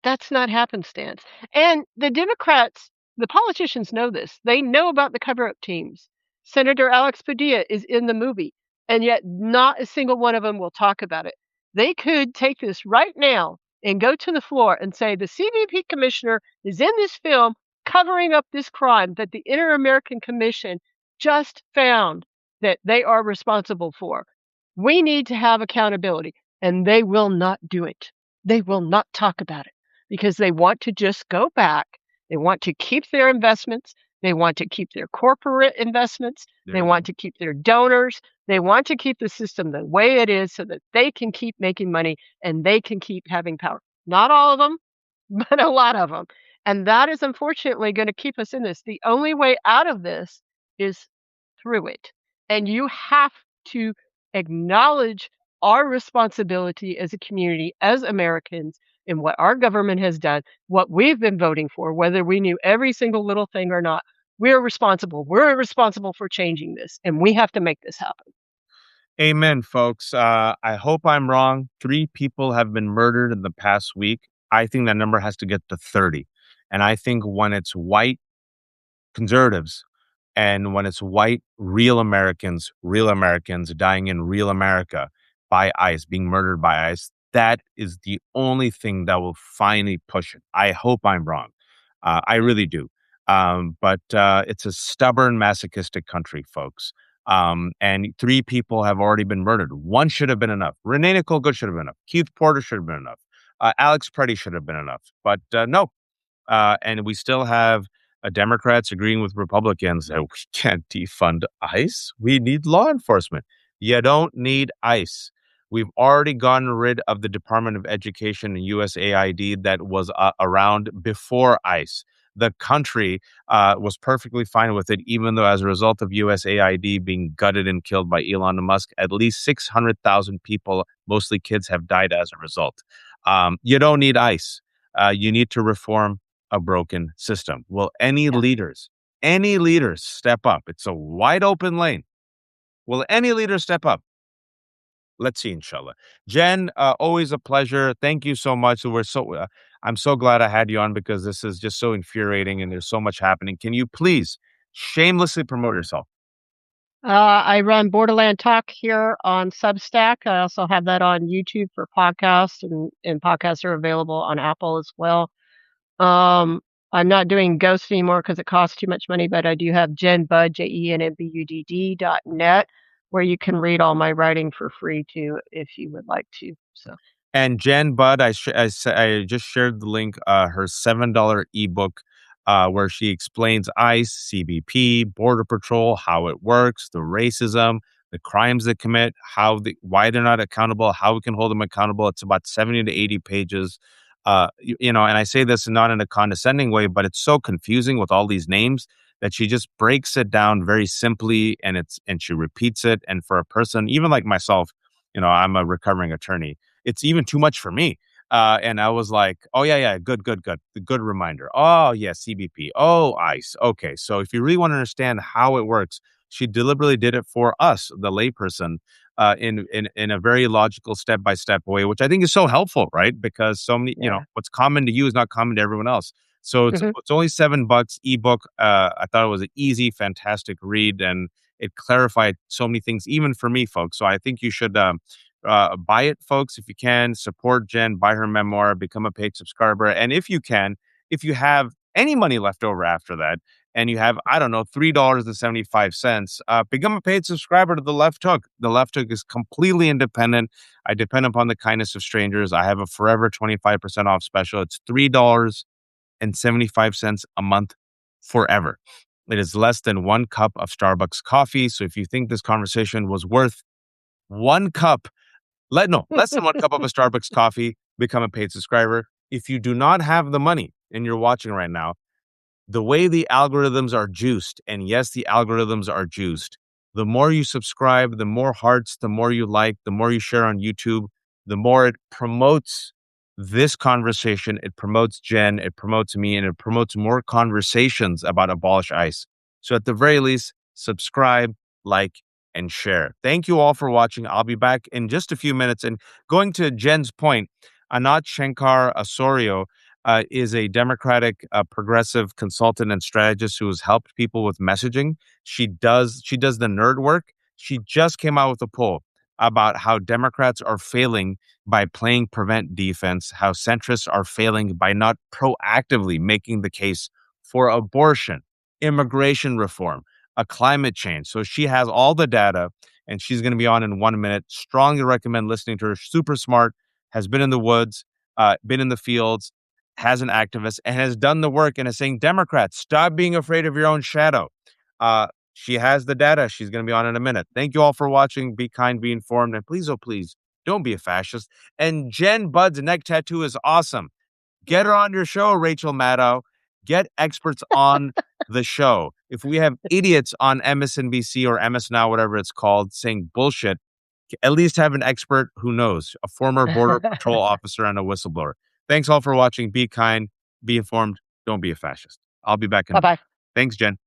That's not happenstance. And the Democrats, the politicians know this. They know about the cover up teams. Senator Alex Padilla is in the movie, and yet not a single one of them will talk about it. They could take this right now and go to the floor and say the CBP commissioner is in this film covering up this crime that the Inter American Commission just found that they are responsible for. We need to have accountability, and they will not do it. They will not talk about it because they want to just go back. They want to keep their investments. They want to keep their corporate investments. There They you want go. to keep their donors. They want to keep the system the way it is so that they can keep making money and they can keep having power. Not all of them, but a lot of them. And that is unfortunately going to keep us in this. The only way out of this is through it. And you have to acknowledge our responsibility as a community, as Americans, in what our government has done, what we've been voting for, whether we knew every single little thing or not. We're responsible. We're responsible for changing this, and we have to make this happen. Amen, folks. I hope I'm wrong. 3 people have been murdered in the past week. I think that number has to get to 30. And I think when it's white conservatives and when it's white real Americans dying in real America by ICE, being murdered by ICE, that is the only thing that will finally push it. I hope I'm wrong. I really do. But it's a stubborn, masochistic country, folks. And 3 people have already been murdered. One should have been enough. Renee Nicole Good should have been enough. Keith Porter should have been enough. Alex Preddy should have been enough. But no, and we still have Democrats agreeing with Republicans that we can't defund ICE. We need law enforcement. You don't need ICE. We've already gotten rid of the Department of Education and USAID that was around before ICE. The country was perfectly fine with it, even though as a result of USAID being gutted and killed by Elon Musk, at least 600,000 people, mostly kids, have died as a result. You don't need ICE. You need to reform a broken system. Will Yeah. any leaders step up? It's a wide open lane. Will any leader step up? Let's see, inshallah. Jen, always a pleasure. Thank you so much. I'm so glad I had you on because this is just so infuriating and there's so much happening. Can you please shamelessly promote yourself? I run Borderland Talk here on Substack. I also have that on YouTube for podcasts, and podcasts are available on Apple as well. Um, I'm not doing Ghost anymore because it costs too much money, but I do have Jenn Budd, JENNBUDD.net, where you can read all my writing for free too, if you would like to. So, And Jenn Budd, I just shared the link, her $7 ebook, where she explains ICE, CBP, Border Patrol, how it works, the racism, the crimes they commit, why they're not accountable, how we can hold them accountable. It's about 70 to 80 pages. And I say this not in a condescending way, but it's so confusing with all these names that she just breaks it down very simply, and she repeats it. And for a person, even like myself, I'm a recovering attorney, it's even too much for me. And I was like, oh, yeah, yeah, good. The good reminder. Oh, yeah, CBP. Oh, ICE. Okay. So if you really want to understand how it works, she deliberately did it for us, the layperson, in a very logical step by step way, which I think is so helpful, right? Because so many, yeah. what's common to you is not common to everyone else. So it's Mhm. it's only $7 ebook. I thought it was an easy, fantastic read, and it clarified so many things, even for me, folks. So I think you should buy it, folks, if you can. Support Jen, buy her memoir, become a paid subscriber. And if you can, if you have any money left over after that, and you have, I don't know, $3.75, become a paid subscriber to The Left Hook. The Left Hook is completely independent. I depend upon the kindness of strangers. I have a forever 25% off special. It's $3.75 a month forever. It is less than 1 cup of Starbucks coffee. So if you think this conversation was worth 1 cup, less than 1 cup of a Starbucks coffee, become a paid subscriber. If you do not have the money and you're watching right now, the way the algorithms are juiced, and yes, the algorithms are juiced, the more you subscribe, the more hearts, the more you like, the more you share on YouTube, the more it promotes this conversation. It promotes Jen, it promotes me, and it promotes more conversations about Abolish ICE. So at the very least, subscribe, like, and share. Thank you all for watching. I'll be back in just a few minutes. And going to Jen's point, Anat Shankar Osorio is a Democratic progressive consultant and strategist who has helped people with messaging. She does the nerd work. She just came out with a poll about how Democrats are failing by playing prevent defense, how centrists are failing by not proactively making the case for abortion, immigration reform, a climate change. So she has all the data, and she's going to be on in 1 minute. Strongly recommend listening to her. Super smart, has been in the woods, been in the fields, has an activist, and has done the work and is saying, Democrats, stop being afraid of your own shadow. She has the data. She's going to be on in a minute. Thank you all for watching. Be kind, be informed, and please, oh, please, don't be a fascist. And Jenn Budd's neck tattoo is awesome. Get her on your show, Rachel Maddow. Get experts on the show. If we have idiots on MSNBC or MS Now, whatever it's called, saying bullshit, at least have an expert who knows, a former Border Patrol officer and a whistleblower. Thanks all for watching. Be kind, be informed, don't be a fascist. I'll be back in a Bye minute. bye. Thanks, Jen.